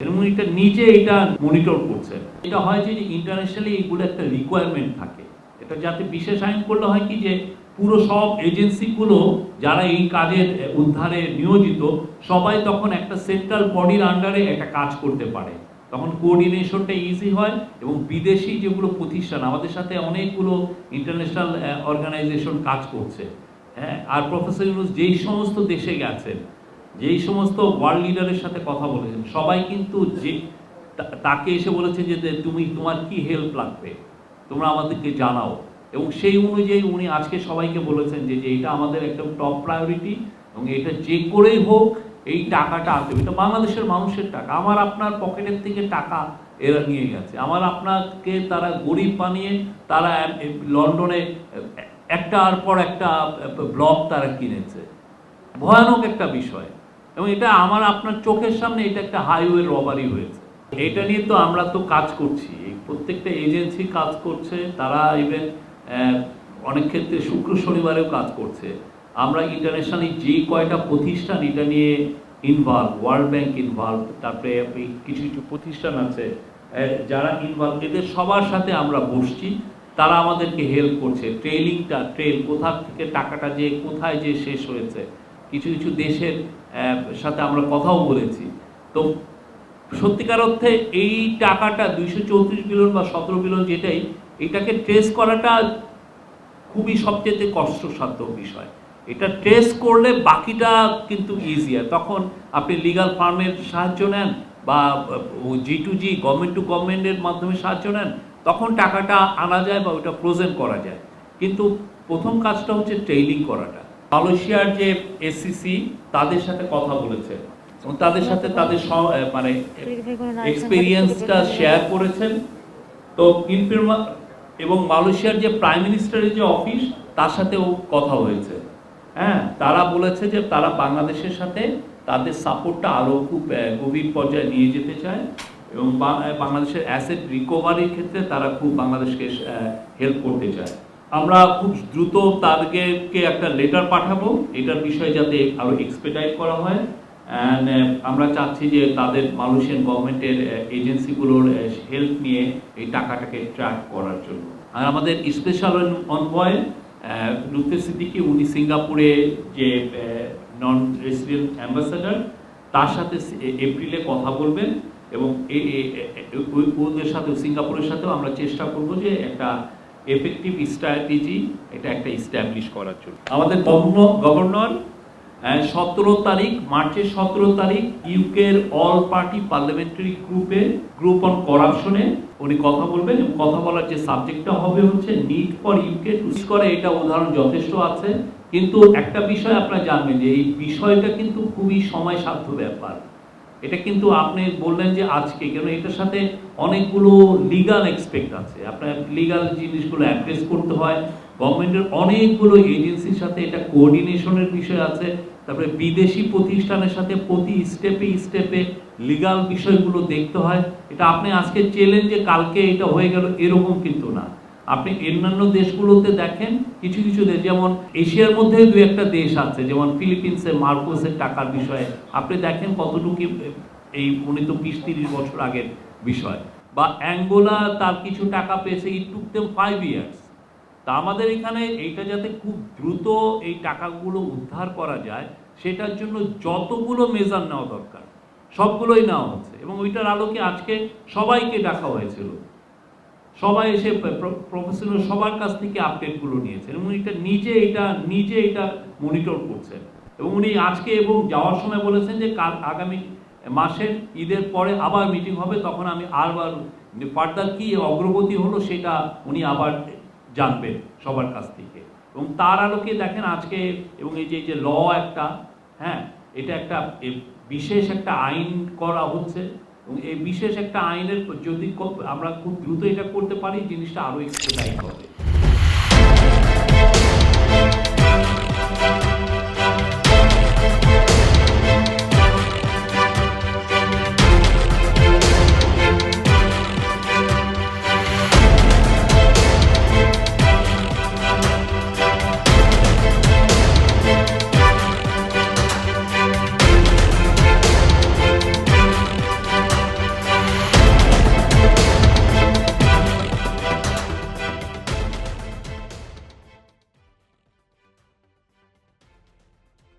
এবং এটা নিজে এটা মনিটর করছে। এটা হয় যে ইন্টারন্যাশনালি এইগুলো একটা রিকোয়ারমেন্ট থাকে, এটা যাতে বিশেষ আইন করলে হয় কি যে পুরো সব এজেন্সিগুলো যারা এই কাজের উদ্ধারে নিয়োজিত সবাই তখন একটা সেন্ট্রাল বডির আন্ডারে একটা কাজ করতে পারে, তখন কোঅর্ডিনেশনটা ইজি হয়। এবং বিদেশি যেগুলো প্রতিষ্ঠান আমাদের সাথে অনেকগুলো ইন্টারন্যাশনাল অর্গানাইজেশন কাজ করছে, হ্যাঁ। আর প্রফেসর ইউনূস যেই সমস্ত দেশে গেছেন, যেই সমস্ত ওয়ার্ল্ড লিডারের সাথে কথা বলেছেন, সবাই কিন্তু যে তাকে এসে বলেছে যে তুমি তোমার কি হেল্প লাগবে তোমরা আমাদেরকে জানাও, এবং সেই অনুযায়ী উনি আজকে সবাইকে বলেছেন যে এটা আমাদের একদম টপ প্রায়োরিটি এবং এটা যে করেই হোক এই টাকাটা আসবে। এটা বাংলাদেশের মানুষের টাকা, আমার আপনার পকেটের থেকে টাকা এরা নিয়ে গেছে, আমার আপনাকে তারা গরিব বানিয়ে তারা লন্ডনে একটার পর একটা ব্লক তারা কিনেছে, ভয়ানক একটা বিষয়। এবং এটা আমার আপনার চোখের সামনে এটা একটা হাইওয়ে রবারি হয়েছে। এটা নিয়ে তো আমরা তো কাজ করছি, প্রত্যেকটা এজেন্সি কাজ করছে, তারা ইভেন অনেক ক্ষেত্রে শুক্র শনিবারেও কাজ করছে। আমরা ইন্টারন্যাশনালি যে কয়টা প্রতিষ্ঠান এটা নিয়ে ইনভলভ, ওয়ার্ল্ড ব্যাংক ইনভলভ, তারপরে কিছু কিছু প্রতিষ্ঠান আছে যারা ইনভলভ, এদের সবার সাথে আমরা বসছি, তারা আমাদেরকে হেল্প করছে। ট্রেল কোথা থেকে টাকাটা যে কোথায় যে শেষ হয়েছে, কিছু কিছু দেশের সাথে আমরা কথাও বলেছি। তো সত্যিকার অর্থে এই টাকাটা 234 বিলিয়ন বা 17 বিলিয়ন যেটাই, এটাকে ট্রেস করাটা খুবই সবচেয়ে কষ্টসাধ্য বিষয়। এটা ট্রেস করলে বাকিটা কিন্তু ইজিয়ার, তখন আপনি লিগাল ফার্মের সাহায্য নেন বা G2G গভর্নমেন্ট টু গভর্নমেন্টের মাধ্যমে সাহায্য নেন, তখন টাকাটা আনা যায় বা ওটা ফ্রোজেন করা যায়। কিন্তু প্রথম কাজটা হচ্ছে ট্রেইলিং করাটা। মালয়েশিয়ার যে এসসিসি তাদের সাথে কথা বলেছে এবং তাদের সাথে তাদের মানে এক্সপেরিয়েন্সটা শেয়ার করেছেন। তো এবং মালয়েশিয়ার যে প্রাইম মিনিস্টারের যে অফিস তার সাথেও কথা হয়েছে, হ্যাঁ। তারা বলেছে যে তারা বাংলাদেশের সাথে তাদের সাপোর্টটা আরও খুব গভীর পর্যায়ে নিয়ে যেতে চায় এবং বাংলাদেশের অ্যাসেট রিকভারির ক্ষেত্রে তারা খুব বাংলাদেশকে হেল্প করতে চায়। আমরা খুব দ্রুত তাদেরকে একটা লেটার পাঠাবো এটার বিষয়ে যাতে আরও এক্সপেডাইট করা হয়। অ্যান্ড আমরা চাচ্ছি যে তাদের মালয়েশিয়ান গভর্নমেন্টের এজেন্সিগুলোর হেল্প নিয়ে এই টাকাটাকে ট্র্যাক করার জন্য। আর আমাদের স্পেশাল অনভয় লুৎফর সিদ্দিকী, উনি সিঙ্গাপুরে যে নন রেসিডেন্ট অ্যাম্বাসেডর, তার সাথে এপ্রিলে কথা বলবেন এবং ওদের সাথে সিঙ্গাপুরের সাথেও আমরা চেষ্টা করব যে একটা এফেক্টিভ স্ট্র্যাটেজি এটা একটা ইস্টাবলিশ করার জন্য। আমাদের গভর্নর 17 তারিখ, মার্চের 17 তারিখ ইউকের all party parliamentary group on করাপশনে উনি কথা বলবেন এবং কথা বলার যে সাবজেক্টটা হবে হচ্ছে নিড ফর ইউকে টু করে। এটা উদাহরণ যথেষ্ট আছে, কিন্তু একটা বিষয় আপনারা জানবেন যে এই বিষয়টা কিন্তু খুবই সময় সাধ্য ব্যাপার। এটা কিন্তু আপনি বললেন যে আজকে, কেন এটার সাথে অনেকগুলো লিগাল এক্সপেক্ট আছে, আপনার লিগাল জিনিসগুলো অ্যাড্রেস করতে হয়, গভর্নমেন্টের অনেকগুলো এজেন্সির সাথে এটা কোঅর্ডিনেশনের বিষয় আছে, তারপরে বিদেশি প্রতিষ্ঠানের সাথে প্রতি স্টেপে লিগাল বিষয়গুলো দেখতে হয়। এটা আপনি আজকে চেলেন যে কালকে এটা হয়ে গেল এরকম কিন্তু না। আপনি অন্যান্য দেশগুলোতে দেখেন, কিছু কিছু দেশ যেমন এশিয়ার মধ্যে দু একটা দেশ আছে, যেমন ফিলিপিন্সের মার্কোসের টাকার বিষয়ে আপনি দেখেন কতটুকু, এই উনি তো 20-30 বছর আগের বিষয়। বা অ্যাঙ্গোলা তার কিছু টাকা পেয়েছে, ইট টুক দেম 5 ইয়ার্স। তা আমাদের এখানে এইটা যাতে খুব দ্রুত এই টাকাগুলো উদ্ধার করা যায় সেটার জন্য যতগুলো মেজার নেওয়া দরকার সবগুলোই নেওয়া হচ্ছে এবং ওইটার আলোকে আজকে সবাইকে ডাকা হয়েছিল, সবাই এসে প্রফেশনাল সবার কাছ থেকে আপডেটগুলো নিয়েছেন এবং নিজে এটা মনিটর করছেন। এবং উনি আজকে এবং যাওয়ার সময় বলেছেন যে আগামী মাসের ঈদের পরে আবার মিটিং হবে, তখন আমি আবার ফার্দার কি অগ্রগতি হলো সেটা উনি আবার জানবেন সবার কাছ থেকে। এবং তার আলোকে দেখেন আজকে, এবং এই যে ল একটা, হ্যাঁ, এটা একটা বিশেষ একটা আইন করা হচ্ছে এবং এই বিশেষ একটা আইনের যদি আমরা খুব দ্রুত এটা করতে পারি জিনিসটা আরও এক্সপেডাইট হবে।